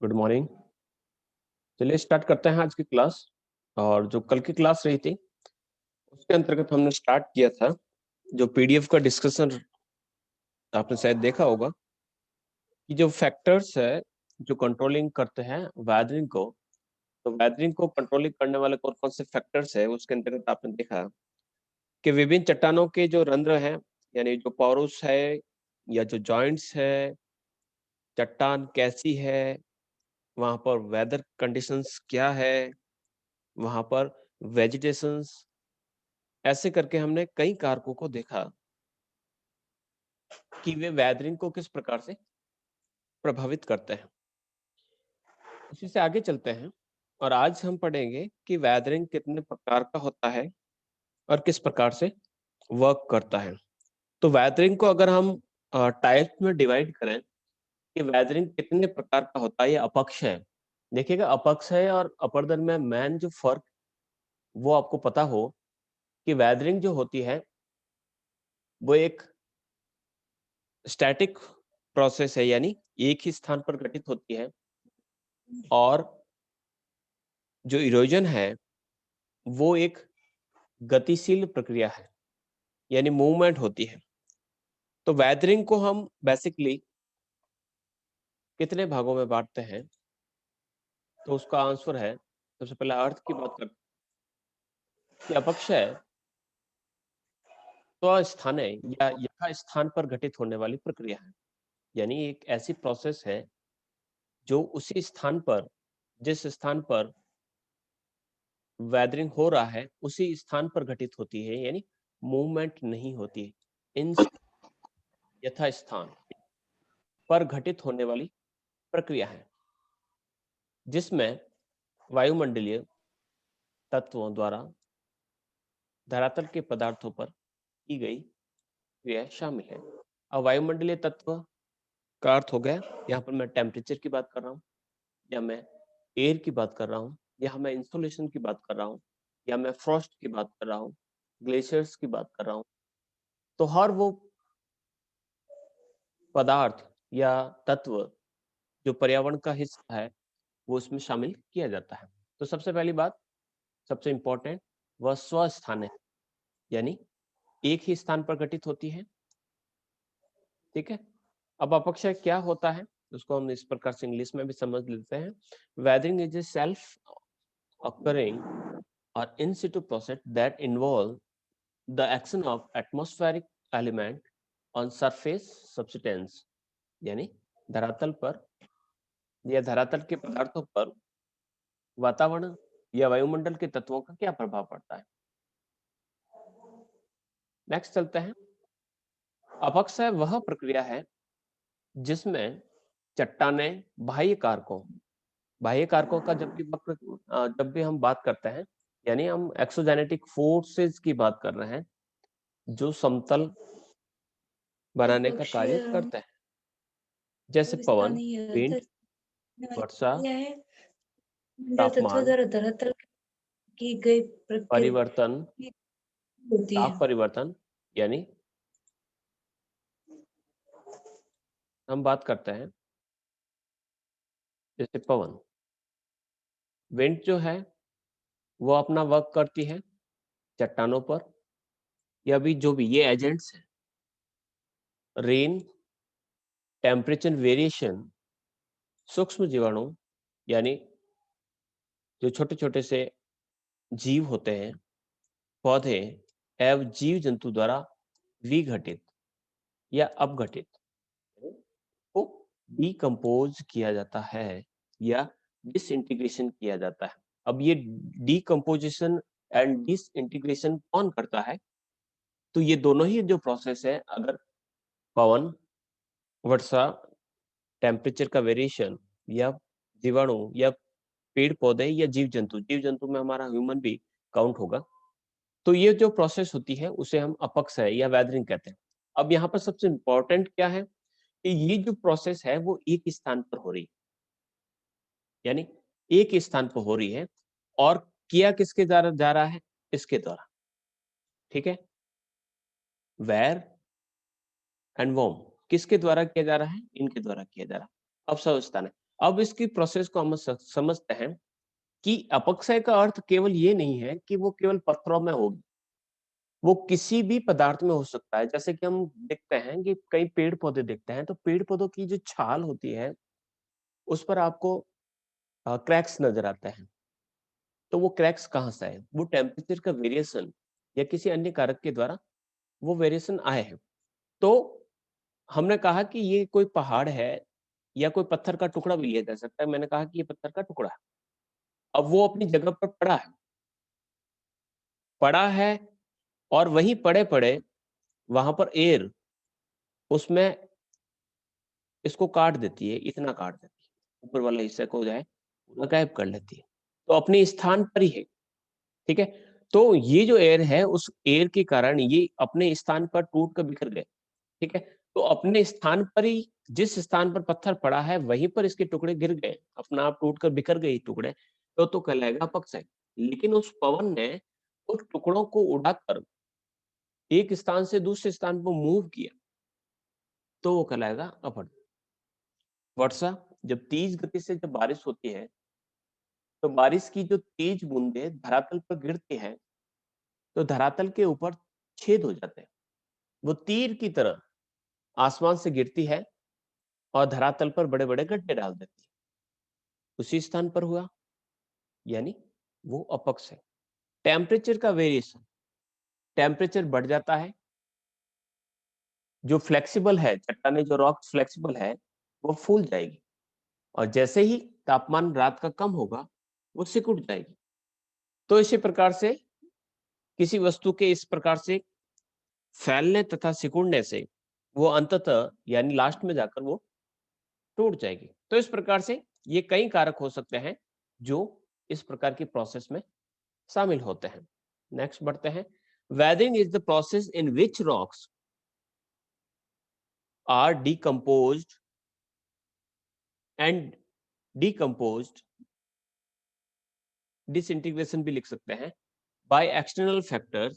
Good morning. चलिए start करते हैं आज की क्लास। और जो कल की क्लास रही थी उसके अंतर्गत हमने स्टार्ट किया था जो पीडीएफ का डिस्कशन। आपने शायद देखा होगा कि जो फैक्टर्स है जो कंट्रोलिंग करते हैं वेदरिंग को, तो वेदरिंग को कंट्रोलिंग करने वाले कौन कौन से फैक्टर्स है उसके अंतर्गत आपने देखा कि विभिन्न चट्टानों के जो रंध्र हैं, यानी जो पोरोस है या जो जॉइंट्स है, चट्टान कैसी है, वहां पर वेदर कंडीशंस क्या है, वहां पर वेजिटेशंस, ऐसे करके हमने कई कारकों को देखा कि वे वेदरिंग को किस प्रकार से प्रभावित करते हैं। इसी से आगे चलते हैं और आज हम पढ़ेंगे कि वेदरिंग कितने प्रकार का होता है और किस प्रकार से वर्क करता है। तो वेदरिंग को अगर हम टाइप्स में डिवाइड करें कि वेदरिंग कितने प्रकार का होता है, ये अपक्ष है। देखिएगा, अपक्ष है और अपर्दन में मैन जो फर्क वो आपको पता हो कि वेदरिंग जो होती है वो एक स्टैटिक प्रोसेस है, यानी एक ही स्थान पर घटित होती है, और जो इरोजन है वो एक गतिशील प्रक्रिया है, यानी मूवमेंट होती है। तो वेदरिंग को हम बेसिकली कितने भागों में बांटते हैं, तो उसका आंसर है, सबसे पहले अर्थ की बात करते हैं कि अपक्ष है तो अस्थाने या यथा स्थान पर घटित होने वाली प्रक्रिया है, यानी एक ऐसी प्रोसेस है जो उसी स्थान पर, जिस स्थान पर वेदरिंग हो रहा है उसी स्थान पर घटित होती है, यानी मूवमेंट नहीं होती है। इन यथा स्थान पर घटित होने वाली प्रक्रिया है जिसमें वायुमंडलीय तत्वों द्वारा धरातल के पदार्थों पर की गई क्रिया शामिल है। अब वायुमंडलीय तत्व का अर्थ हो गया, यहाँ पर मैं टेम्परेचर की बात कर रहा हूँ, या मैं एयर की बात कर रहा हूँ, या मैं इंसुलेशन की बात कर रहा हूँ, या मैं फ्रॉस्ट की बात कर रहा हूँ, ग्लेशियर्स की बात कर रहा हूँ। तो हर वो पदार्थ या तत्व जो पर्यावरण का हिस्सा है वो उसमें शामिल किया जाता है। तो सबसे पहली बात, सबसे इंपॉर्टेंट, वह स्वस्थान है, यानी एक ही स्थान पर घटित होती है। ठीक है। अब अपक्षय क्या होता है उसको हम इस प्रकार से इंग्लिश में भी समझ लेते हैं। Weathering is a self occurring or in situ process that involve the action of atmospheric element on surface substance, यानी धरातल पर या धरातल के पदार्थों पर वातावरण या वायुमंडल के तत्वों का क्या प्रभाव पड़ता है। नेक्स्ट चलते हैं। अपक्षय वह प्रक्रिया है जिसमें चट्टानें बाह्य कारकों का जब भी हम बात करते हैं, यानी हम एक्सोजेनेटिक फोर्सेस की बात कर रहे हैं जो समतल बनाने का कार्य अपक्षय करते हैं, जैसे पवन, स्थानीय विंड, वर्षा, प्रक्रिया है। मंडल तत्व तापमान द्वारा धरातल की गई परिवर्तन, प्रक्रिया होती है। ताप परिवर्तन, यानी हम बात करते हैं जैसे पवन, विंड जो है वो अपना वर्क करती है चट्टानों पर, या भी जो भी ये एजेंट्स हैं। रेन, टेम्परेचर वेरिएशन, सूक्ष्म जीवाणु, यानी जो छोटे छोटे से जीव होते हैं, पौधे एवं जीव जंतु द्वारा विघटित या अपघटित को डिकम्पोज किया जाता है या डिसइंटीग्रेशन किया जाता है। अब ये डिकम्पोजिशन एंड डिसइंटीग्रेशन कौन करता है, तो ये दोनों ही जो प्रोसेस है, अगर पवन, वर्षा, टेम्परेचर का वेरिएशन, या जीवाणु, या पेड़ पौधे, या जीव जंतु में हमारा ह्यूमन भी काउंट होगा, तो ये जो प्रोसेस होती है उसे हम अपक्ष है या वेदरिंग कहते हैं। अब यहाँ पर सबसे इंपॉर्टेंट क्या है कि ये जो प्रोसेस है वो एक स्थान पर हो रही है, यानी एक स्थान पर हो रही है, और किया किसके द्वारा जा रहा है, इसके द्वारा। ठीक है। वेर एंड वोम किसके द्वारा किया जा रहा है, इनके द्वारा किया जा रहा है। अब सब स्थान है। अब इसकी प्रोसेस को हम समझते हैं कि अपक्षय का अर्थ केवल ये नहीं है कि वो केवल पत्थरों में होगी, वो किसी भी पदार्थ में हो सकता है। जैसे कि हम देखते हैं कि कई पेड़ पौधे देखते हैं, तो पेड़ पौधों की जो छाल होती है उस पर आपको क्रैक्स नजर आते हैं। तो वो क्रैक्स कहाँ से आए? वो टेम्परेचर का वेरिएशन या किसी अन्य कारक के द्वारा वो वेरिएशन आए हैं। तो हमने कहा कि ये कोई पहाड़ है या कोई पत्थर का टुकड़ा भी लिया जा सकता है। मैंने कहा कि ये पत्थर का टुकड़ा है। अब वो अपनी जगह पर पड़ा है और वहीं पड़े-पड़े वहाँ पर एयर उसमें इसको काट देती है, इतना काट देती है। ऊपर वाले हिस्से को जो है पूरा गायब कर लेती है। तो अपने स्थान पर ही है, ठीक है? तो ये जो एयर है उस एयर के कारण ये अपने स्थान पर टूट कर बिखर गए, ठीक है? तो अपने स्थान पर ही जिस स्थान पर पत्थर पड़ा है वहीं पर इसके टुकड़े गिर गए, अपना आप टूटकर बिखर गए ये टुकड़े, तो कहलाएगा अपक्षय। लेकिन उस पवन ने उस टुकड़ों को उड़ाकर एक स्थान से दूसरे स्थान पर मूव किया, तो वो कहलाएगा अपवर्ड। वर्षा जब तेज गति से जब बारिश होती है, तो बारिश की जो तेज बूंदें धरातल पर गिरती हैं, तो धरातल के ऊपर छेद हो जाते हैं। वो तीर की तरह आसमान से गिरती है और धरातल पर बड़े-बड़े गड्ढे डाल देती है। उसी स्थान पर हुआ, यानी वो अपक्ष है। टेम्परेचर का वेरिएशन, टेम्परेचर बढ़ जाता है, जो फ्लेक्सिबल है, चट्टानें जो रॉक फ्लेक्सिबल है, वो फूल जाएगी और जैसे ही तापमान रात का कम होगा, वो सिकुड़ जाएगी। तो इसी प्रकार से किसी वस्तु के इस प्रकार से फैलने तथा सिकुड़ने से वो अंततः यानी लास्ट में जाकर वो टूट जाएगी। तो इस प्रकार से ये कई कारक हो सकते हैं जो इस प्रकार की प्रोसेस में शामिल होते हैं। नेक्स्ट बढ़ते हैं। Weathering is the process in which rocks are decomposed and decomposed, disintegration भी लिख सकते हैं, by external factors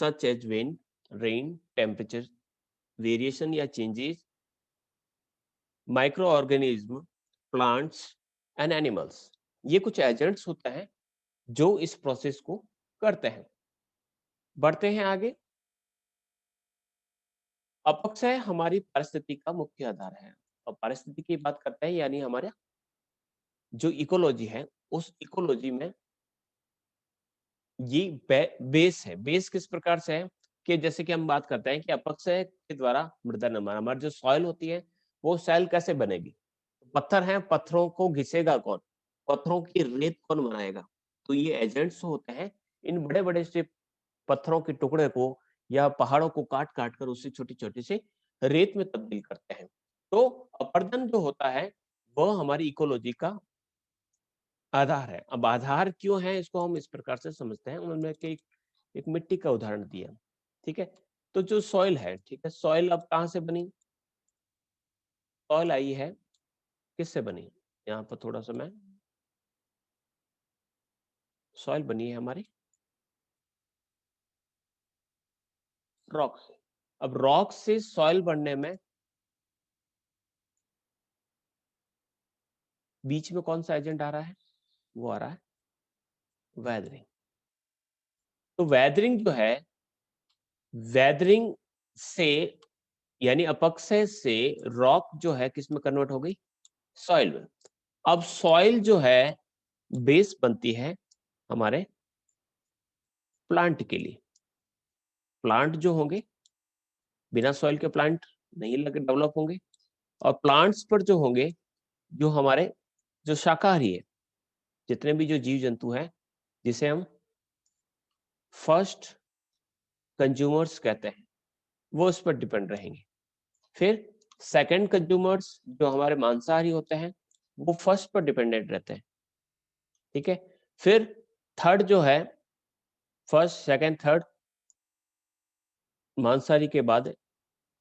such as wind, rain, temperature variation या changes, microorganism, plants and animals। ये कुछ एजेंट्स होते हैं जो इस प्रोसेस को करते हैं। बढ़ते हैं आगे। अपक्षय हमारी परिस्थिति का मुख्य आधार है। और परिस्थिति की बात करते हैं यानी हमारा जो इकोलॉजी है, उस इकोलॉजी में ये बेस है। बेस किस प्रकार से है कि जैसे कि हम बात करते हैं कि अपक्षय के द्वारा मृदा निर्माण, हमारी जो सॉइल होती है वो सॉइल कैसे बनेगी? पत्थर हैं, पत्थरों को घिसेगा कौन? पत्थरों की रेत कौन बनाएगा? तो ये एजेंट्स होते हैं, इन बड़े-बड़े से पत्थरों के टुकड़े को या पहाड़ों को काट-काट कर उससे छोटी-छोटी सी रेत में तब्दील करते हैं। तो अपरदन जो होता है, वह हमारी इकोलॉजी का आधार है। अब आधार क्यों है इसको हम इस प्रकार से समझते हैं। उन्होंने एक मिट्टी का उदाहरण दिया, ठीक है? तो जो सॉइल है, ठीक है? सॉइल अब कहाँ से बनी? सॉइल आई है किससे बनी? यहाँ पर थोड़ा-सा मैं सॉइल बनी है हमारी रॉक से। अब रॉक से सॉइल बनने में बीच में कौन-सा एजेंट आ रहा है? वो आ रहा है वेदरिंग। तो वेदरिंग जो है, वेदरिंग से यानी अपक्षय से रॉक जो है किसमें कन्वर्ट हो गई? सॉइल में। अब सॉइल जो है बेस बनती है हमारे प्लांट के लिए। प्लांट जो होंगे, बिना सॉइल के प्लांट नहीं लगे डेवलप होंगे और प्लांट्स पर जो होंगे, जो हमारे जो शाकाहारी है, जितने भी जो जीव जंतु हैं, जिसे हम फर्स्ट कंज्यूमर्स कहते हैं, वो उस पर डिपेंड रहेंगे। फिर सेकंड कंज्यूमर्स जो हमारे मांसाहारी होते हैं, वो फर्स्ट पर डिपेंडेंट रहते हैं, ठीक है? फिर थर्ड जो है, फर्स्ट, सेकंड, थर्ड मांसाहारी के बाद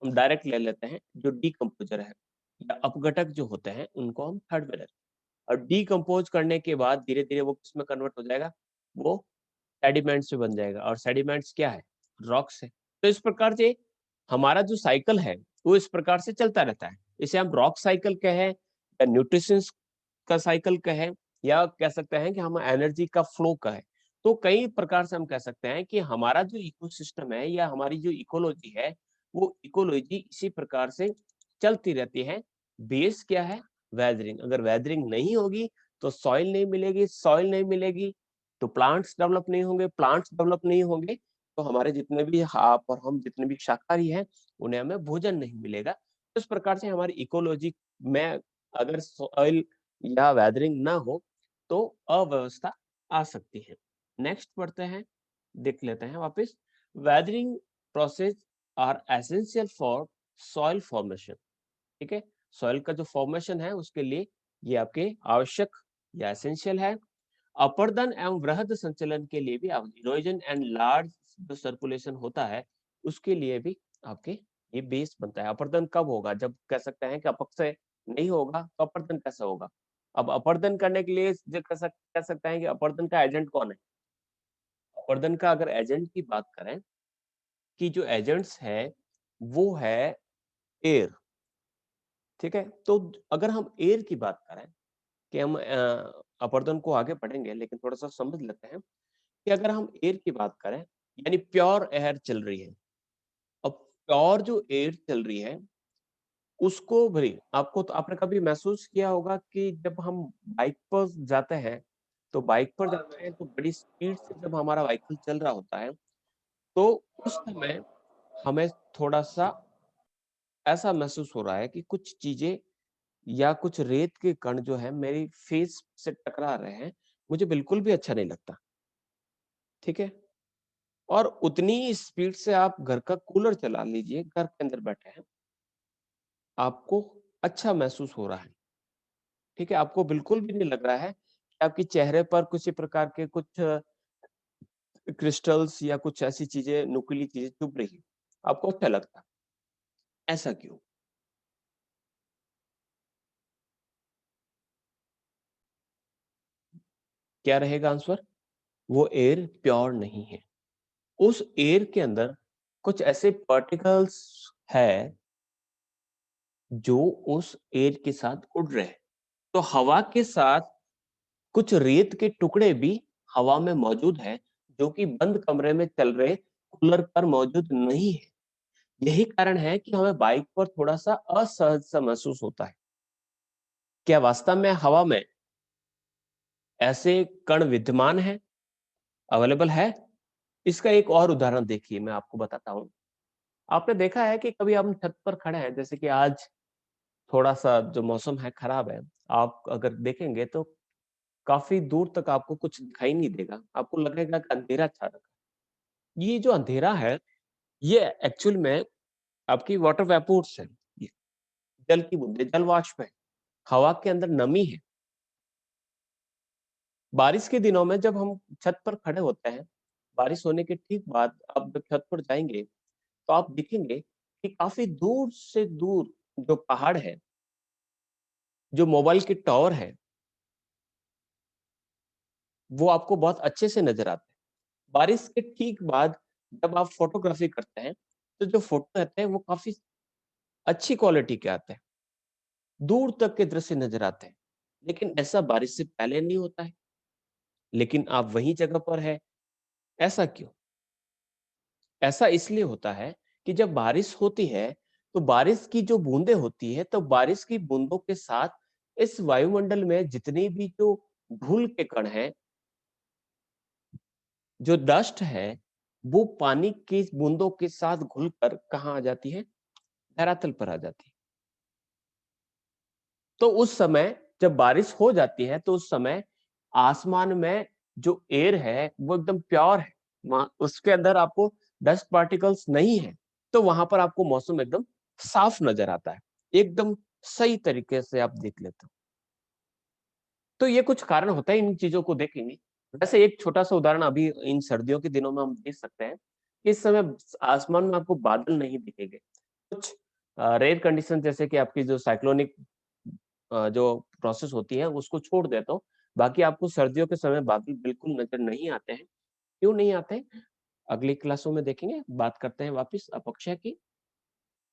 हम डायरेक्ट ले लेते हैं जो डीकम्पोजर है या अपघटक जो होते हैं, उनको हम थर्ड में लेते हैं। और डीकम्पोज करने के बाद धीरे-धीरे वो किसमें कन्वर्ट हो जाएगा? वो सेडिमेंट्स में बन जाएगा और सेडिमेंट्स क्या है? रॉक्स है। तो इस प्रकार से हमारा जो साइकिल है, वो इस प्रकार से चलता रहता है। इसे हम रॉक साइकिल कहें या न्यूट्रिशंस का साइकिल कहें या कह सकते हैं कि हम एनर्जी का फ्लो कहें, तो कई प्रकार से हम कह सकते हैं कि हमारा जो इकोसिस्टम है या हमारी जो इकोलॉजी है, वो इकोलॉजी इसी प्रकार से चलती रहती है। बेस क्या है? वेदरिंग। अगर वेदरिंग नहीं होगी तो सॉइल नहीं मिलेगी, सॉइल नहीं मिलेगी तो प्लांट्स डेवलप नहीं होंगे, प्लांट्स डेवलप नहीं होंगे तो हमारे जितने भी आप और हम जितने भी शाकाहारी हैं, उन्हें हमें भोजन नहीं मिलेगा। इस प्रकार से हमारी इकोलॉजी में अगर सॉइल या वेदरिंग ना हो तो अव्यवस्था आ सकती है। नेक्स्ट पढ़ते हैं, देख लेते हैं वापस। Weathering process are essential for soil formation. ठीक है, सॉइल का जो फॉर्मेशन है उसके लिए ये आपके आवश्यक या एसेंशियल है। अपर्दन एवं वृहद संचलन के लिए भी इरोजन एंड लार्ज जो सर्कुलेशन होता है उसके लिए भी आपके ये बेस बनता है। अपर्दन कब होगा? जब कह सकते हैं कि अपक्षय नहीं होगा तो अपर्दन कैसे होगा? अब अपर्दन करने के लिए जो कह सकते हैं कि अपर्दन का एजेंट कौन है? अपर्दन का अगर एजेंट की बात करें कि जो एजेंट्स है वो है एयर। ठीक है, तो अगर हम एयर की बात करें कि हम अपर्दन को आगे पढ़ेंगे लेकिन थोड़ा सा समझ लेते हैं कि अगर हम एयर की बात करें यानी प्योर एयर चल रही है। अब प्योर जो एयर चल रही है उसको भरी आपको तो आपने कभी महसूस किया होगा कि जब हम बाइक पर जाते हैं तो बाइक पर जाते हैं तो बड़ी स्पीड से जब हमारा व्हीकल चल रहा होता है तो उस समय हमें थोड़ा सा ऐसा महसूस हो रहा है कि कुछ चीजें या कुछ रेत के कण जो है मेरी फेस से टकरा रहे हैं, मुझे बिल्कुल भी अच्छा नहीं लगता। ठीक है, और उतनी ही स्पीड से आप घर का कूलर चला लीजिए, घर के अंदर बैठे हैं, आपको अच्छा महसूस हो रहा है। ठीक है, आपको बिल्कुल भी नहीं लग रहा है कि आपके चेहरे पर किसी प्रकार के कुछ क्रिस्टल्स या कुछ ऐसी चीजें, नुकीली चीजें चुभ रही है। आपको अच्छा लगता है। ऐसा क्यों? क्या रहेगा आंसर? वो एयर प्योर नहीं है। उस एयर के अंदर कुछ ऐसे पार्टिकल्स है जो उस एयर के साथ उड़ रहे हैं। तो हवा के साथ कुछ रेत के टुकड़े भी हवा में मौजूद है जो कि बंद कमरे में चल रहे कूलर पर मौजूद नहीं है। यही कारण है कि हमें बाइक पर थोड़ा सा असहज सा महसूस होता है। क्या वास्तव में हवा में ऐसे कण विद्यमान है, अवेलेबल है? इसका एक और उदाहरण देखिए, मैं आपको बताता हूँ। आपने देखा है कि कभी हम छत पर खड़े हैं, जैसे कि आज थोड़ा-सा जो मौसम है खराब है, आप अगर देखेंगे तो काफ़ी दूर तक आपको कुछ दिखाई नहीं देगा, आपको लगेगा कि अंधेरा छा रखा है। ये जो अंधेरा है, ये एक्चुअल में आपकी वाटर वेपोर्स है, ये जल की बूंदें, जल वाष्प है, हवा के अंदर नमी है। बारिश के दिनों में जब हम छत पर खड़े होते हैं, बारिश होने के ठीक बाद आप जब छत पर जाएँगे, तो आप देखेंगे कि काफ़ी दूर से दूर जो पहाड़ है, जो मोबाइल की टॉवर है, वो आपको बहुत अच्छे से नज़र आते हैं। बारिश के ठीक बाद जब आप फ़ोटोग्राफ़ी करते हैं, तो जो फ़ोटो रहते हैं वो काफ़ी अच्छी क्वालिटी के आते हैं, दूर तक के दृश्य नज़र आते हैं। लेकिन ऐसा बारिश से पहले नहीं होता है, लेकिन आप वही जगह पर हैं, ऐसा क्यों? ऐसा इसलिए होता है कि जब बारिश होती है, तो बारिश की जो बूँदें होती हैं, तो बारिश की बूँदों के साथ इस वायुमंडल में जितनी भी जो धूल के कण हैं, जो डस्ट है, वो पानी की बूँदों के साथ घुलकर कहाँ आ जाती है? धरातल पर आ जाती है। तो उस समय जब बारिश हो जाती है, तो उस समय आसमान में जो एयर है, वो एकदम प्योर है। वहाँ उसके अंदर आपको डस्ट पार्टिकल्स नहीं है, तो वहाँ पर आपको मौसम एकदम साफ नज़र आता है। एकदम सही तरीके से आप देख लेते हो। तो ये कुछ कारण होता है, इन चीज़ों को देखेंगे। वैसे एक छोटा-सा उदाहरण अभी इन सर्दियों के दिनों में हम देख सकते हैं। इस समय आसमान में आपको बादल नहीं दिखेंगे। कुछ रेयर कंडीशन जैसे कि आपकी जो साइक्लोनिक जो प्रोसेस होती है उसको छोड़ देता हूँ। बाकी आपको सर्दियों के समय बादल बिल्कुल नज़र नहीं आते हैं। क्यों नहीं आते? अगली क्लासों में देखेंगे, बात करते हैं वापिस अपक्षय की।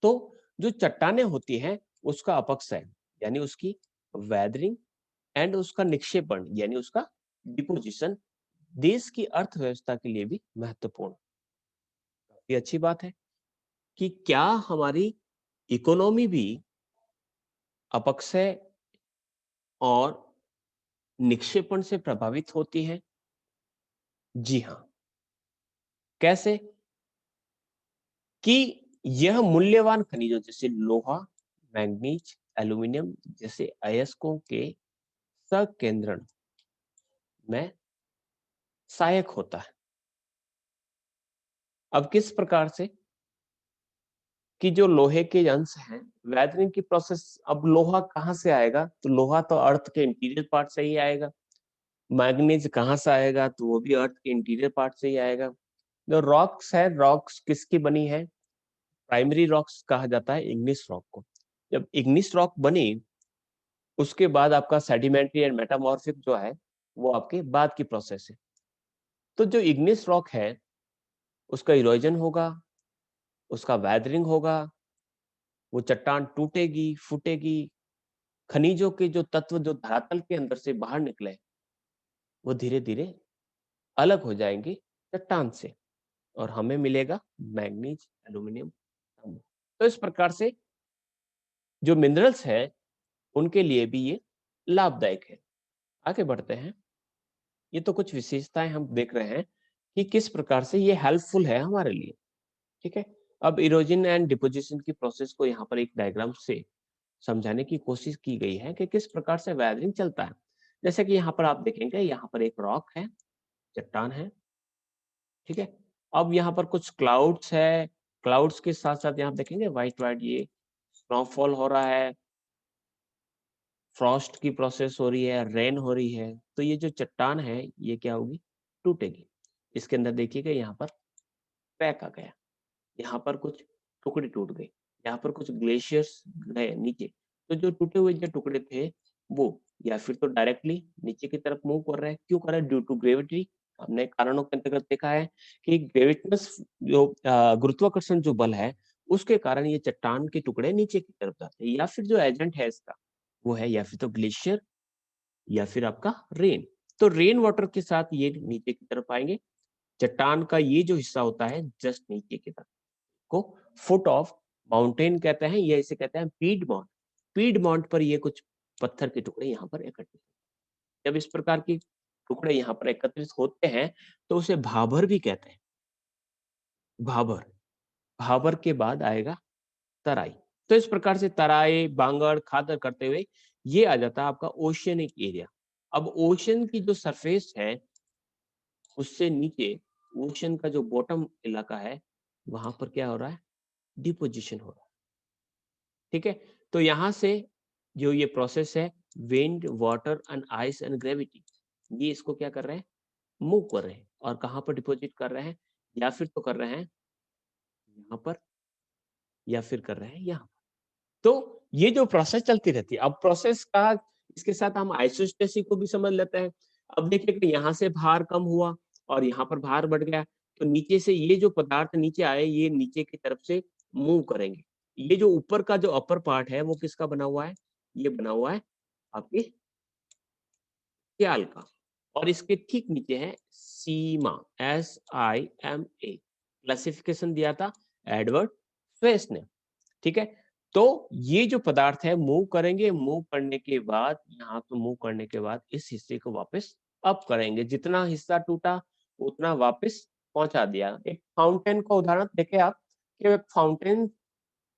तो जो चट्टानें होती हैं उसका अपक्षय यानी उसकी वेदरिंग एंड उसका निक्षेपण यानी उसका डिपोजिशन देश की अर्थव्यवस्था के लिए भी महत्वपूर्ण। ये अच्छी बात है कि क्या हमारी इकोनॉमी भी अपक्षय और निक्षेपण से प्रभावित होती है? जी हाँ। कैसे? कि यह मूल्यवान खनिजों जैसे लोहा, मैंगनीज, एल्यूमिनियम जैसे अयस्कों के संकेंद्रण में सहायक होता है। अब किस प्रकार से? कि जो लोहे के अंश हैं, वेदरिंग की प्रोसेस, अब लोहा कहाँ से आएगा? तो लोहा तो अर्थ के इंटीरियर पार्ट से ही आएगा। मैंगनीज कहाँ से आएगा? तो वो भी अर्थ के इंटीरियर पार्ट से ही आएगा। जो रॉक्स है, रॉक्स किसकी बनी है? प्राइमरी रॉक्स कहा जाता है इग्निस रॉक को। जब इग्निस रॉक बनी, उसके बाद आपका सेडिमेंट्री एंड मेटामॉर्फिक जो है, वो आपके बाद की प्रोसेस है। तो जो इग्निस रॉक है, उसका इरोजन होगा, उसका वेदरिंग होगा, वो चट्टान टूटेगी, फूटेगी, खनिजों के जो तत्व जो धरातल के अंदर से बाहर निकले, वो धीरे-धीरे अलग हो जाएंगे चट्टान से और हमें मिलेगा मैंगनीज, एल्यूमिनियम, तांबा। तो इस प्रकार से जो मिनरल्स है, उनके लिए भी ये लाभदायक है। आगे बढ़ते हैं। ये तो कुछ विशेषताएं हम देख रहे हैं कि किस प्रकार से ये हेल्पफुल है हमारे लिए। ठीक है। अब इरोजन एंड डिपोजिशन की प्रोसेस को यहाँ पर एक डायग्राम से समझाने की कोशिश की गई है कि किस प्रकार से वेदरिंग चलता है। जैसे कि यहाँ पर आप देखेंगे, यहाँ पर एक रॉक है, चट्टान है, ठीक है। अब यहाँ पर कुछ क्लाउड्स है, क्लाउड्स के साथ साथ यहाँ देखेंगे व्हाइट व्हाइट ये स्नोफॉल हो रहा है, फ्रॉस्ट की प्रोसेस हो रही है, रेन हो रही है। तो ये जो चट्टान है, ये क्या होगी? टूटेगी। इसके अंदर देखिएगा यहाँ पर क्रैक आ गया, यहाँ पर कुछ टुकड़े टूट गए, यहाँ पर कुछ ग्लेशियर्स गए नीचे। तो जो टूटे हुए जो टुकड़े थे, वो या फिर तो डायरेक्टली नीचे की तरफ मूव कर रहे हैं। क्यों कर रहे हैं? Due to gravity. हमने कारणों के अंतर्गत देखा है कि ग्रेविटनस जो गुरुत्वाकर्षण जो बल है, उसके कारण ये चट्टान के टुकड़े नीचे की तरफ जाते हैं। या फिर जो एजेंट है इसका, वो है या फिर तो ग्लेशियर या फिर आपका रेन। तो रेन वाटर के साथ ये नीचे की तरफ आएंगे। चट्टान का ये जो हिस्सा होता है जस्ट नीचे की तरफ को फुट ऑफ माउंटेन कहते हैं, या इसे कहते हैं पीडमॉन्ट। पीडमॉन्ट पर ये कुछ पत्थर के टुकड़े यहाँ पर एकत्रित। जब इस प्रकार की टुकड़े यहाँ पर एकत्रित होते हैं, तो उसे भाबर भी कहते हैं। भाबर, भाबर के बाद आएगा तराई। तो इस प्रकार से तराई, बांगड़, खादर करते हुए ये आ जाता है आपका ओशियनिक एरिया। अब ओशन की जो सरफेस है, उससे नीचे ओशन का जो बॉटम इलाका है, वहां पर क्या हो रहा है? डिपोजिशन हो रहा है। ठीक है। तो यहाँ से जो ये प्रोसेस है, wind, water and ice and gravity, ये इसको क्या कर रहे हैं? मूव कर रहे हैं। और कहाँ पर डिपॉजिट कर रहे हैं? या फिर तो कर रहे हैं यहाँ पर, या फिर कर रहे हैं यहाँ। तो ये जो प्रोसेस चलती रहती है। अब प्रोसेस का इसके साथ हम आइसोस्टेसिस को भी समझ लेते हैं। अब देखिए कि यहाँ से भार कम हुआ और यहाँ पर भार बढ़ गया, तो नीचे से ये जो पदार्थ नीचे आए, ये नीचे की तरफ से मूव करेंगे। ये जो ऊपर का जो अपर पार्ट है, वो किसका बना हुआ है? ये बना हुआ है आपकी क्याल का। और इसके ठीक नीचे है सीमा, SIMA। क्लासिफिकेशन दिया था एडवर्ड स्वेस ने। ठीक है। तो ये जो पदार्थ है मूव करेंगे, मूव करने के बाद यहाँ पे मूव करने के बाद इस हिस्से को वापस अप करेंगे। जितना हिस्सा टूटा उतना वापस पहुंचा दिया। एक फाउंटेन का उदाहरण देखें आप, कि एक फाउंटेन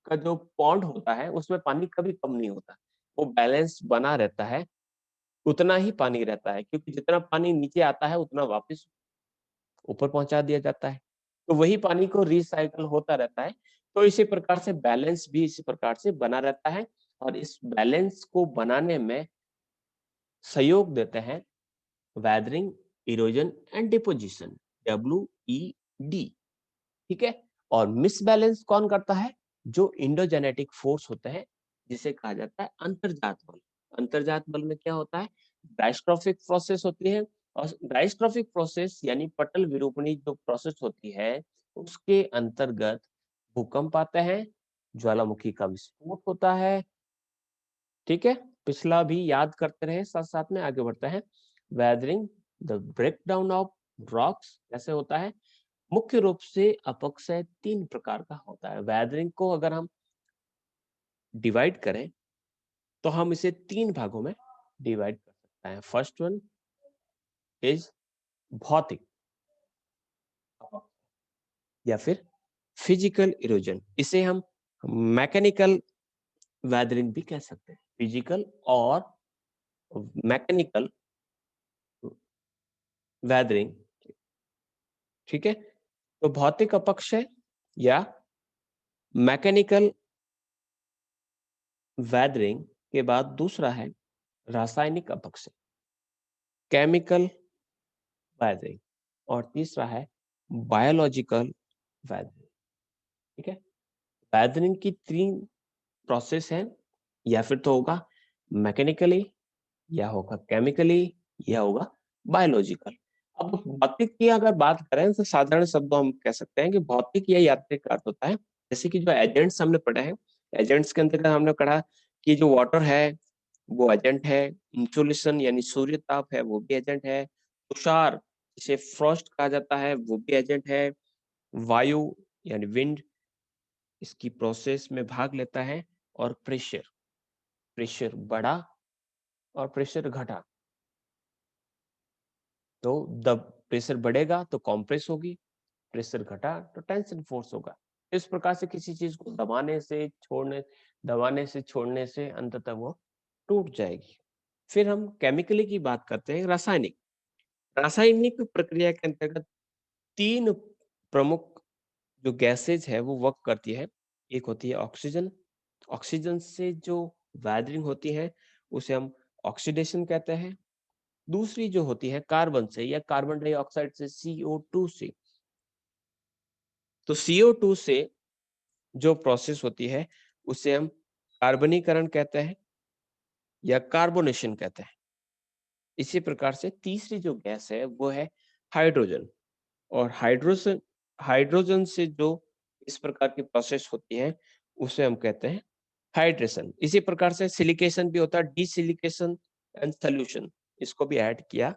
का जो पॉन्ड होता है, उसमें पानी कभी कम नहीं होता, वो बैलेंस बना रहता है, उतना ही पानी रहता है, क्योंकि जितना पानी नीचे आता है उतना वापस ऊपर पहुंचा दिया जाता है। तो वही पानी को रिसाइकल होता रहता है। तो इसी प्रकार से बैलेंस भी इसी प्रकार से बना रहता है, और इस बैलेंस को बनाने में सहयोग देते हैं weathering, erosion and deposition, WED। ठीक है। और मिसबैलेंस कौन करता है? जो इंडोजेनेटिक फोर्स होते हैं, जिसे कहा जाता है अंतर्जात बल। अंतर्जात बल में क्या होता है? डायस्ट्रॉफिक प्रोसेस होती है, और डायस्ट्रॉफिक प्रोसेस यानी पटल विरूपणी जो प्रोसेस होती है, उसके अंतर्गत भूकंप आते हैं, ज्वालामुखी का विस्फोट होता है। ठीक है। पिछला भी याद करते रहे, साथ साथ में आगे बढ़ते हैं। Weathering, the breakdown of rocks कैसे होता है? मुख्य रूप से अपक्षय 3 प्रकार का होता है। वेदरिंग को अगर हम डिवाइड करें तो हम इसे 3 भागों में डिवाइड कर सकते हैं। फर्स्ट वन इज भौतिक या फिर फिजिकल इरोजन, इसे हम मैकेनिकल वेदरिंग भी कह सकते हैं। फिजिकल और मैकेनिकल वेदरिंग, ठीक है। तो भौतिक अपक्षय या मैकेनिकल वेदरिंग के बाद दूसरा है रासायनिक अपक्षय, केमिकल वेदरिंग, और तीसरा है बायोलॉजिकल वेदरिंग, ठीक है। वेदरिंग की 3 प्रोसेस है, या फिर तो होगा मैकेनिकली, या होगा केमिकली, या होगा बायोलॉजिकल। अब भौतिक की अगर बात करें तो साधारण शब्दों हम कह सकते हैं कि भौतिक या यांत्रिक अर्थ होता है। जैसे कि जो एजेंट्स हमने पढ़े हैं, एजेंट्स के अंतर्गत हमने पढ़ा कि जो वाटर है वो एजेंट है, इंसोलेशन यानी सूर्य ताप है वो भी एजेंट है, तुषार जिसे फ्रॉस्ट कहा जाता है वो भी एजेंट है, वायु यानी विंड इसकी प्रोसेस में भाग लेता है, और प्रेशर, प्रेशर बढ़ा और प्रेशर घटा तो द प्रेशर बढ़ेगा तो कंप्रेस होगी, प्रेशर घटा तो टेंशन फोर्स होगा। इस प्रकार से किसी चीज को दबाने से छोड़ने से अंततः वो टूट जाएगी। फिर हम केमिकली की बात करते हैं, रासायनिक। रासायनिक प्रक्रिया के अंतर्गत 3 प्रमुख जो गैसेज है वो वर्क करती है। एक होती है ऑक्सीजन, ऑक्सीजन से जो वेदरिंग होती है उसे हम ऑक्सीडेशन कहते हैं। दूसरी जो होती है कार्बन से या कार्बन डाइऑक्साइड से, CO2 से। तो CO2 से जो प्रोसेस होती है उसे हम कार्बनीकरण कहते हैं या कार्बोनेशन कहते हैं। इसी प्रकार से तीसरी जो गैस है वो है हाइड्रोजन, और हाइड्रोजन हाइड्रोजन से जो इस प्रकार की प्रोसेस होती है उसे हम कहते हैं हाइड्रेशन। इसी प्रकार से सिलिकेशन भी होता है, डिसिलिकेशन एंड सॉल्यूशन, इसको भी ऐड किया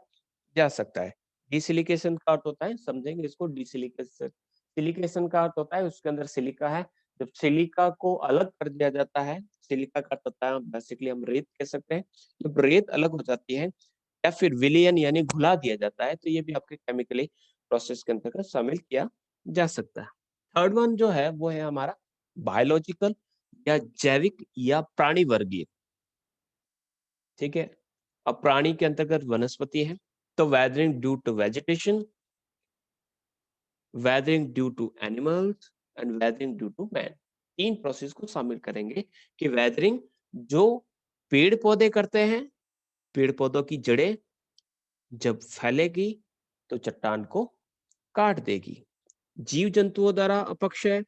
जा सकता है। डिसिलिकेशन का अर्थ होता है, समझेंगे इसको, डिसिलिकेशन सिलिकेशन का अर्थ होता है उसके अंदर सिलिका है, जब सिलिका को अलग कर दिया जाता है, सिलिका का अर्थ होता है बेसिकली हम रेत कह सकते हैं, जब रेत अलग हो जाती है या फिर विलयन यानी घुला दिया जाता है तो ये भी आपके केमिकली प्रोसेस के अंतर्गत शामिल किया जा सकता है। थर्ड वन जो है वो है हमारा बायोलॉजिकल या जैविक या प्राणी वर्गीय, ठीक है। अब प्राणी के अंतर्गत वनस्पति है, तो weathering due to vegetation, weathering due to animals and weathering due to man. 3 process को शामिल करेंगे कि वेदरिंग जो पेड़ पौधे करते हैं, पेड़ पौधों की जड़ें जब फैलेगी तो चट्टान को काट देगी। जीव जंतुओं द्वारा अपक्षय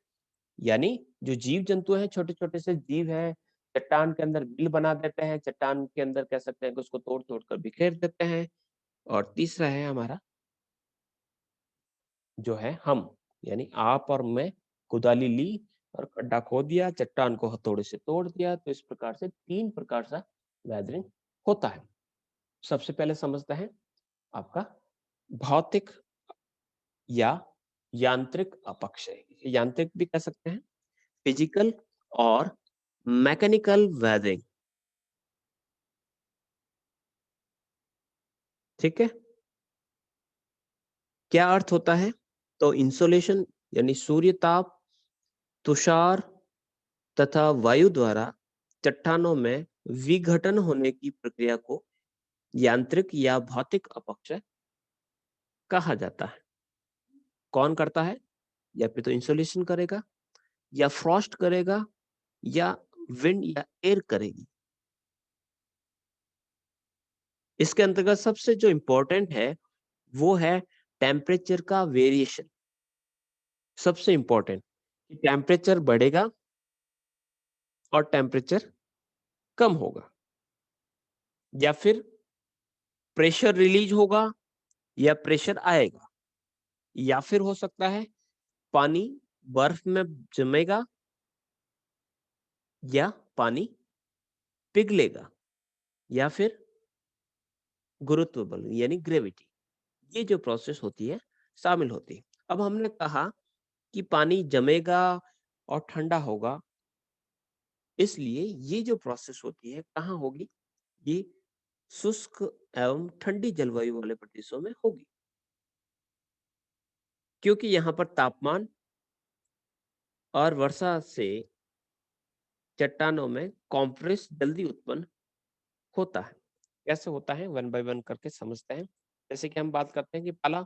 यानी जो जीव जंतु हैं, छोटे छोटे से जीव हैं, चट्टान के अंदर बिल बना देते हैं, चट्टान के अंदर कह सकते हैं कि उसको तोड़ तोड़ कर बिखेर देते हैं। और तीसरा है हमारा जो है हम, यानी आप और मैं, कुदाली ली और गड्ढा खोद दिया, चट्टान को हथौड़े से तोड़ दिया। तो इस प्रकार से 3 प्रकार का वेदरिंग होता है। सबसे पहले समझते हैं आपका भौतिक या यांत्रिक अपक्षय, यांत्रिक भी कह सकते हैं, फिजिकल और मैकेनिकल वेदरिंग, ठीक है। क्या अर्थ होता है? तो इंसोलेशन यानी सूर्य ताप, तुषार तथा वायु द्वारा चट्टानों में विघटन होने की प्रक्रिया को यांत्रिक या भौतिक अपक्षय कहा जाता है। कौन करता है? या फिर तो इंसोलेशन करेगा, या फ्रॉस्ट करेगा, या विंड या एयर करेगी। इसके अंतर्गत सबसे जो इंपॉर्टेंट है वो है टेम्परेचर का वेरिएशन। सबसे इंपॉर्टेंट, टेम्परेचर बढ़ेगा और टेम्परेचर कम होगा, या फिर प्रेशर रिलीज होगा या प्रेशर आएगा, या फिर हो सकता है पानी बर्फ में जमेगा या पानी पिघलेगा। या फिर गुरुत्व बल यानी ग्रेविटी, ये जो प्रोसेस होती है शामिल होती है। अब हमने कहा कि पानी जमेगा और ठंडा होगा, इसलिए ये जो प्रोसेस होती है कहाँ होगी? ये शुष्क एवं ठंडी जलवायु वाले प्रदेशों में होगी, क्योंकि यहाँ पर तापमान और वर्षा से चट्टानों में कॉम्प्रेस जल्दी उत्पन्न होता है। कैसे होता है? वन बाय वन करके समझते हैं। जैसे कि हम बात करते हैं कि पहला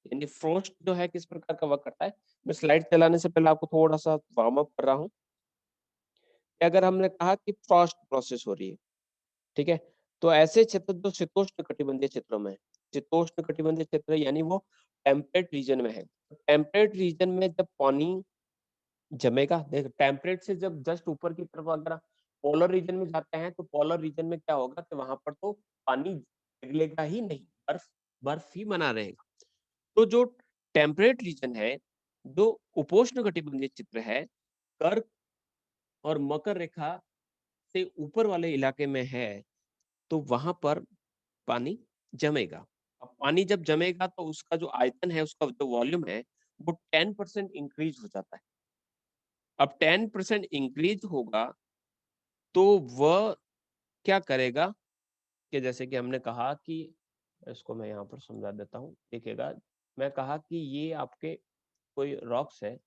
यानी फ्रोस्ट जो है किस प्रकार का वर्क करता है। मैं स्लाइड चलाने से पहले आपको थोड़ा-सा वार्म अप कर रहा हूँ। कि अगर हमने कहा कि फ्रॉस्ट प्रोसेस हो रही है, ठीक है? तो ऐसे क्षेत्र जो शीतोष्ण कटिबंधीय क्षेत्रों में है, शीतोष्ण कटिबंधीय क्षेत्र यानी वो टेम्परेट रीजन में है। टेम्परेट रीजन में जब पानी जमेगा, देख टेम्परेट से जब जस्ट ऊपर की तरफ अगर आप पोलर रीजन में जाते हैं, तो पोलर रीजन में क्या होगा कि वहाँ पर तो पानी पिघलेगा ही नहीं, बर्फ बर्फ ही बना रहेगा। तो जो टेम्परेट रीजन है, जो उपोष्ण कटिबंधीय क्षेत्र है, कर्क और मकर रेखा से ऊपर वाले इलाके में है, तो वहाँ पर पानी जमेगा। अब पानी जब जमेगा तो उसका जो आयतन है, उसका जो वॉल्यूम है, वो 10% इंक्रीज़ हो जाता है। अब 10% इंक्रीज़ होगा, तो वह क्या करेगा कि जैसे कि हमने कहा कि इसको मैं यहाँ पर समझा देता हूँ, देखिएगा, मैं कहा कि ये आपके कोई रॉक्स है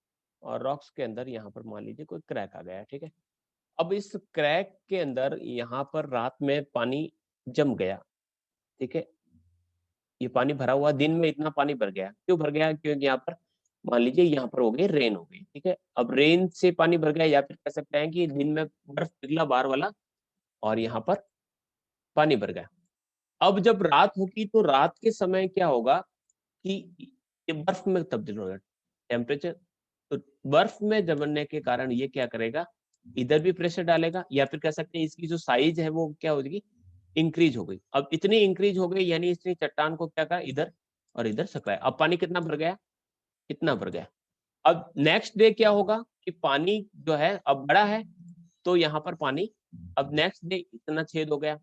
और रॉक्स के अंदर यहाँ पर मान लीजिए कोई क्रैक आ गया है, ठीक है? अब इस क्रैक के अंदर यहाँ पर रात में पानी जम गया, ठीक है? ये पानी भरा हुआ दिन में इतना पानी भर गया। क्यों भर गया? क्योंकि यहाँ पर मान लीजिए यहाँ पर हो गई रेन हो गई, ठीक है? अब रेन से पानी भर गया या फिर कह सकते हैं कि दिन में बर्फ पिघला बाहर वाला और यहाँ पर पानी भर गया। अब जब रात होगी तो रात के समय क्या होगा कि ये बर्फ में तब्दील होगा टेम्परेचर, तो बर्फ में जमने के कारण ये क्या करेगा, इधर भी प्रेशर डालेगा या फिर कह सकते हैं इसकी जो साइज है वो क्या हो जाएगी, इंक्रीज हो गई। अब इतनी इंक्रीज हो गई यानी इसने चट्टान को क्या कहा, इधर और इधर सकलाया। अब पानी कितना भर गया, इतना भर गया। अब नेक्स्ट डे क्या होगा कि पानी जो है अब बड़ा है, तो यहाँ पर पानी अब नेक्स्ट डे इतना छेद हो गया।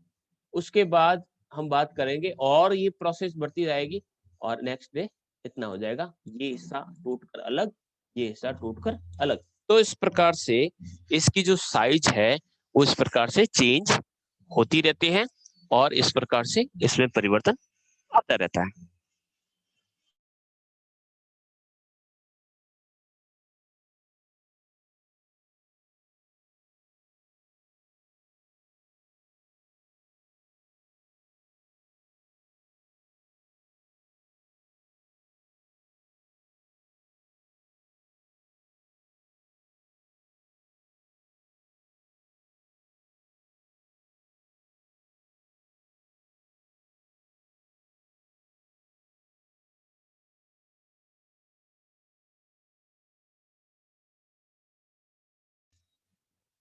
उसके बाद हम बात करेंगे और ये प्रोसेस बढ़ती रहेगी और नेक्स्ट डे इतना हो जाएगा, ये हिस्सा टूटकर अलग, ये हिस्सा टूटकर अलग। तो इस प्रकार से इसकी जो साइज है वो इस प्रकार से चेंज होती रहती है और इस प्रकार से इसमें परिवर्तन आता रहता है।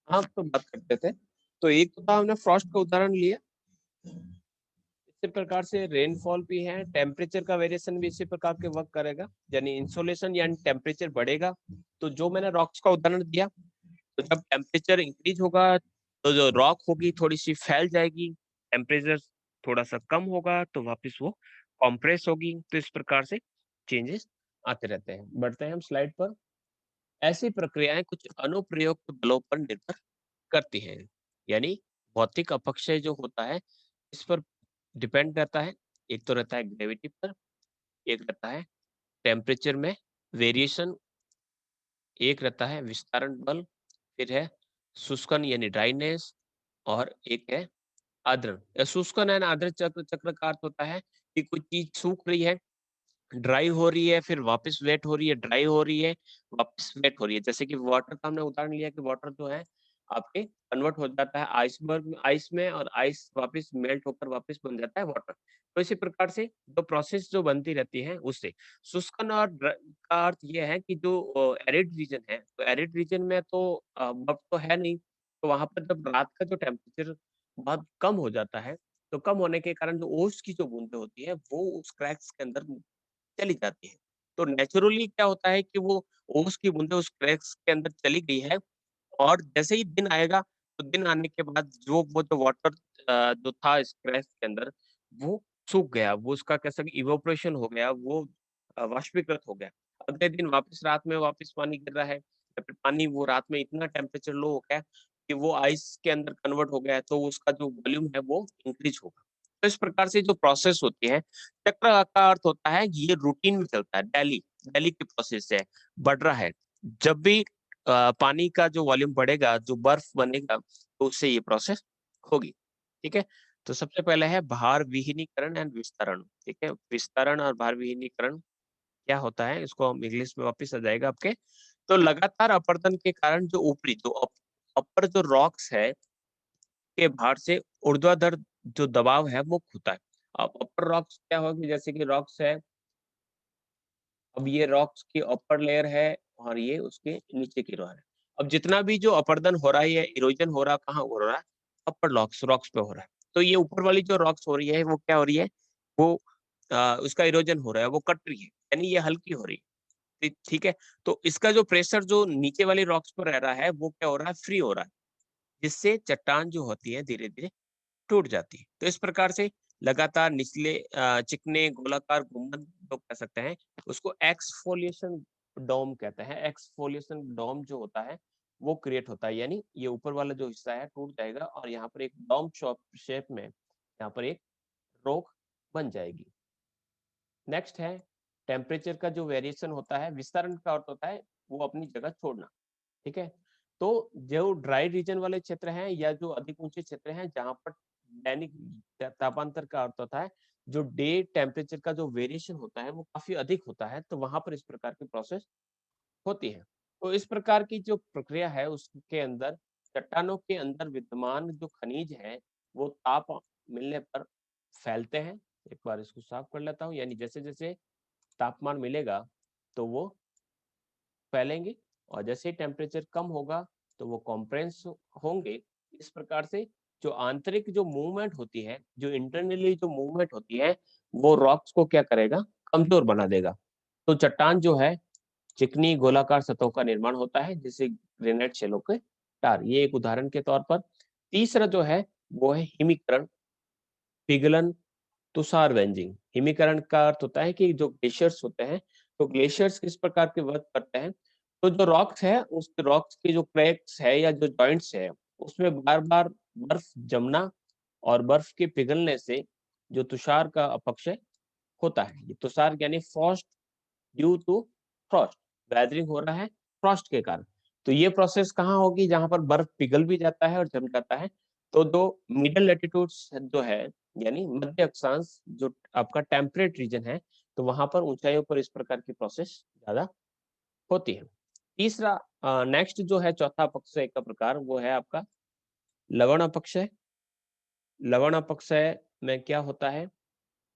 आप तो बात करते थे, तो एक तो था हमने फ्रॉस्ट का उदाहरण लिया, इसी प्रकार से रेनफॉल भी है, टेम्परेचर का वेरिएशन भी इसी प्रकार के वर्क करेगा, यानी इंसोलेशन यानी टेम्परेचर बढ़ेगा। तो जो मैंने रॉक्स का उदाहरण दिया, तो जब टेम्परेचर इंक्रीज होगा तो जो रॉक होगी थोड़ी सी फैल जाएगी, टेम्परेचर थोड़ा सा कम होगा तो वापस वो कॉम्प्रेस होगी। तो इस प्रकार से चेंजेस आते रहते हैं। बढ़ते हैं हम स्लाइड पर। ऐसी प्रक्रियाएं कुछ अनुप्रयुक्त बलों पर निर्भर करती हैं, यानी भौतिक अपक्षय जो होता है इस पर डिपेंड करता है। एक तो रहता है ग्रेविटी पर, एक रहता है टेम्परेचर में वेरिएशन, एक रहता है विस्तारण बल, फिर है शुष्कन यानी ड्राइनेस और एक है आर्द्रन। शुष्कन एंड आर्द्र चक्र चक्र का अर्थ होता है कि कोई चीज सूख रही है, ड्राई हो रही है, फिर वापस वेट हो रही है, ड्राई हो रही है, वापस वेट हो रही है। जैसे कि वाटर का हमने उदाहरण लिया कि वाटर जो है आपके कन्वर्ट हो जाता है आइसबर्ग में, आइस में, और आइस वापस मेल्ट होकर वापस बन जाता है वाटर। तो इसी प्रकार से जो प्रोसेस जो बनती रहती है उससे शुष्कन और का अर्थ ये है कि जो एरिड रीजन है, तो एरिड रीजन में तो बर्फ तो है नहीं, तो वहां पर जब रात का जो टेम्परेचर बहुत कम हो जाता है, तो कम होने के कारण जो ओस की जो बूंदें होती है वो उस क्रैक्स के अंदर चली जाती है। तो नेचुरली क्या होता है कि वो ओस की बूँदें उस क्रैक्स के अंदर चली गई है और जैसे ही दिन आएगा, तो दिन आने के बाद जो वो जो वाटर जो था स्क्रैच के अंदर वो सूख गया, वो उसका कैसा इवोपरेशन हो गया, वो वाष्पीकृत हो गया। अगले दिन वापस रात में वापस पानी गिर रहा है, या फिर पानी वो रात में इतना टेम्परेचर लो हो गया कि वो आइस के अंदर कन्वर्ट हो गया है, तो उसका जो वॉल्यूम है वो इंक्रीज होगा। तो इस प्रकार से जो प्रोसेस होती है, चक्र का अर्थ होता है ये रूटीन में चलता है, डेली डेली की प्रोसेस है, बढ़ रहा है। जब भी पानी का जो वॉल्यूम बढ़ेगा, जो बर्फ बनेगा, तो उससे ये प्रोसेस होगी। ठीक है, तो सबसे पहले है भार विहीनीकरण एंड विस्तारण। ठीक है, विस्तारण और भार विहीनीकरण क्या होता है, इसको हम इंग्लिश में वापस आ जाएगा आपके। तो लगातार अपरदन के कारण जो ऊपरी जो अपर जो रॉक्स है के भार से ऊर्ध्वाधर जो दबाव है वो होता है। अब अपर रॉक्स क्या होगी, जैसे कि रॉक्स है, अब ये रॉक्स की अपर लेयर है और ये उसके नीचे की लेयर है। अब जितना भी जो अपरदन हो रहा है या इरोजन हो रहा है, कहाँ हो रहा है, अपर रॉक्स पे हो रहा है। तो ये ऊपर वाली जो रॉक्स हो रही है वो क्या हो रही है, वो उसका इरोजन हो रहा है, वो कट रही है, यानी ये हल्की हो रही है। ठीक है, तो इसका जो प्रेशर जो नीचे वाली रॉक्स पर रह रहा है वो क्या हो रहा है, फ्री हो रहा है, जिससे चट्टान जो होती है धीरे धीरे टूट जाती है। तो इस प्रकार से लगातार निचले चिकने गोलाकार गुंबद जो कह सकते हैं, उसको एक्सफोलिएशन डोम कहते हैं। एक्सफोलिएशन डोम जो होता है वो क्रिएट होता है, यानी ये ऊपर वाला जो हिस्सा है टूट जाएगा और यहाँ पर एक डोम शेप में यहाँ पर एक रोक बन जाएगी। नेक्स्ट है टेम्परेचर का जो वेरिएशन होता है, विस्तारण का अर्थ होता है वो अपनी जगह छोड़ना। ठीक है, तो जो ड्राई रीजन वाले क्षेत्र हैं या जो अधिक ऊंचे क्षेत्र हैं जहां पर दैनिक तापांतर का अर्थ होता है, जो डे टेम्परेचर का जो वेरिएशन होता है वो काफी अधिक होता है, तो वहां पर इस प्रकार की प्रोसेस होती है। तो इस प्रकार की जो प्रक्रिया है उसके अंदर चट्टानों के अंदर विद्यमान जो खनिज है वो ताप मिलने पर फैलते हैं। एक बार इसको साफ कर लेता हूँ, यानी जैसे जैसे तापमान मिलेगा तो वो फैलेंगे, और जैसे ही टेम्परेचर कम होगा तो वो कॉम्प्रेस होंगे। इस प्रकार से जो आंतरिक जो मूवमेंट होती है, जो इंटरनली जो मूवमेंट होती है, वो रॉक्स को क्या करेगा, कमजोर बना देगा। तो चट्टान जो है चिकनी गोलाकार सतहों का निर्माण होता है, जैसे ग्रेनाइट शेलो के टार, ये एक उदाहरण के तौर पर। तीसरा जो है वो है हिमीकरण, पिघलन, तुषार वेंजिंग। हिमीकरण का अर्थ होता है कि जो ग्लेशियर्स होते हैं, तो ग्लेशियर्स किस प्रकार के वर्क करते हैं, तो जो रॉक्स है उस रॉक्स के जो क्रैक्स है या जो जॉइंट्स है उसमें बार बार बर्फ जमना और बर्फ के पिघलने से जो तुषार का अपक्ष होता है, ये तुषार यानी frost due to frost, weathering हो रहा है फ्रॉस्ट के कारण। तो ये प्रोसेस कहाँ होगी, जहां पर बर्फ पिघल भी जाता है और जम जाता है। तो दो मिडल लेटिट्यूड्स जो है, यानी मध्य अक्षांश जो आपका टेम्परेट रीजन है, तो वहां पर ऊंचाइयों पर इस प्रकार की प्रोसेस ज्यादा होती है। तीसरा नेक्स्ट जो है चौथा अपक्षय का प्रकार वो है आपका लवण अपक्षय। लवण अपक्षय में क्या होता है,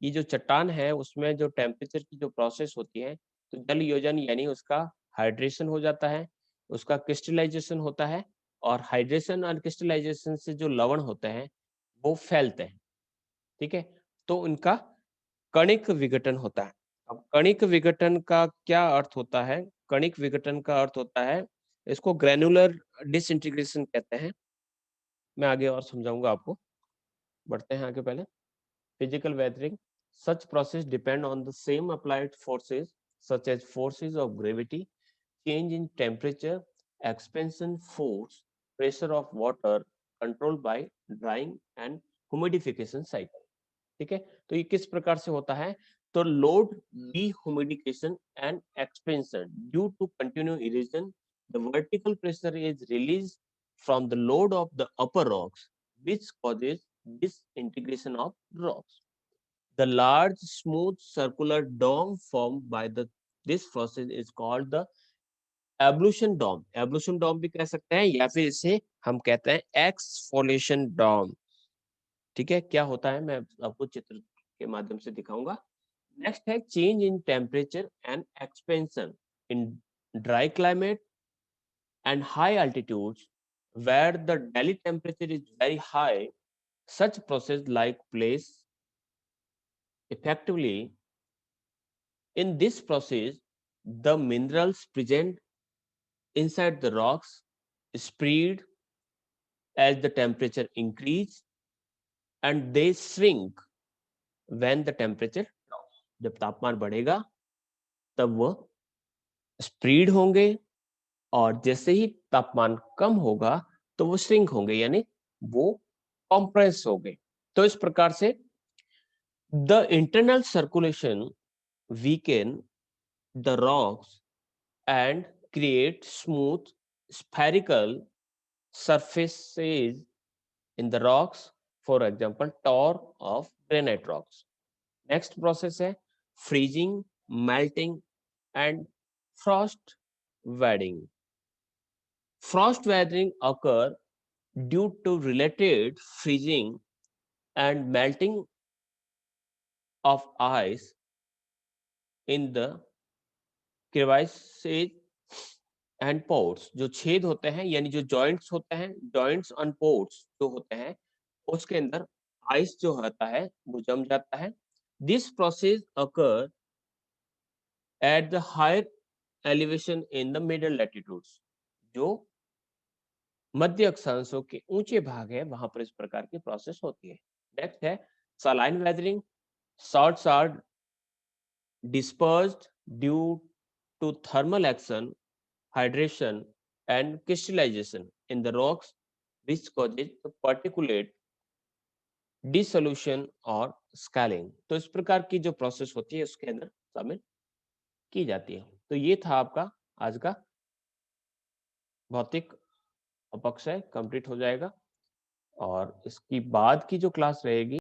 ये जो चट्टान है उसमें जो टेम्परेचर की जो प्रोसेस होती है, तो जल योजन यानी उसका हाइड्रेशन हो जाता है, उसका क्रिस्टलाइजेशन होता है, और हाइड्रेशन और क्रिस्टलाइजेशन से जो लवण होते हैं वो फैलते हैं। ठीक है, तो उनका कणिक विघटन होता है। अब कणिक विघटन का क्या अर्थ होता है, कणिक विघटन का अर्थ होता है, इसको ग्रेनुलर डिसइंटीग्रेशन कहते हैं। मैं आगे और समझाऊंगा आपको, बढ़ते हैं आगे। पहले physical weathering, such process depend on the same applied forces such as forces of gravity, change in temperature, expansion force, pressure of water controlled by drying and humidification cycle। ठीक है, तो ये किस प्रकार से होता है, तो load dehumidification and expansion due to continuous erosion, the vertical pressure is released from the load of the upper rocks, which causes disintegration of rocks. The large, smooth, circular dome formed by this process is called the ablution dome. Ablution dome भी कह सकते हैं या फिर इसे हम कहते हैं एक्सफोलिएशन डॉम। ठीक है, क्या होता है मैं आपको चित्र के माध्यम से दिखाऊंगा। नेक्स्ट है change in temperature and expansion in dry climate and high altitudes where the daily temperature is very high. Such process like place effectively. In this process, the minerals present inside the rocks spread as the temperature increase. and they shrink when the temperature drops. जब तापमान बढ़ेगा तब वो spread होंगे, और जैसे ही तापमान कम होगा तो वो श्रिंक होंगे, यानी वो कॉम्प्रेस होंगे। तो इस प्रकार से the internal circulation weaken the rocks and create smooth spherical surfaces in the rocks, for example tor of granite rocks. Next process है freezing, melting and frost weathering. Frost weathering occur due to related freezing and melting of ice in the crevices and ports. जो छेद होते हैं यानी जो joints होते हैं, joints and ports जो होते हैं उसके अंदर आइस जो होता है वो जम जाता है। This process occur at the higher elevation in the middle latitudes. जो मध्य अक्षांशों के ऊंचे भाग है वहां पर इस प्रकार की प्रोसेस होती है। नेक्स्ट है saline weathering. Salts are dispersed due to thermal action, hydration and crystallization in the rocks, which causes the particulate dissolution और scaling। तो इस प्रकार की जो प्रोसेस होती है उसके अंदर शामिल की जाती है। तो ये था आपका आज का भौतिक अपक्षय कंप्लीट हो जाएगा, और इसकी बाद की जो क्लास रहेगी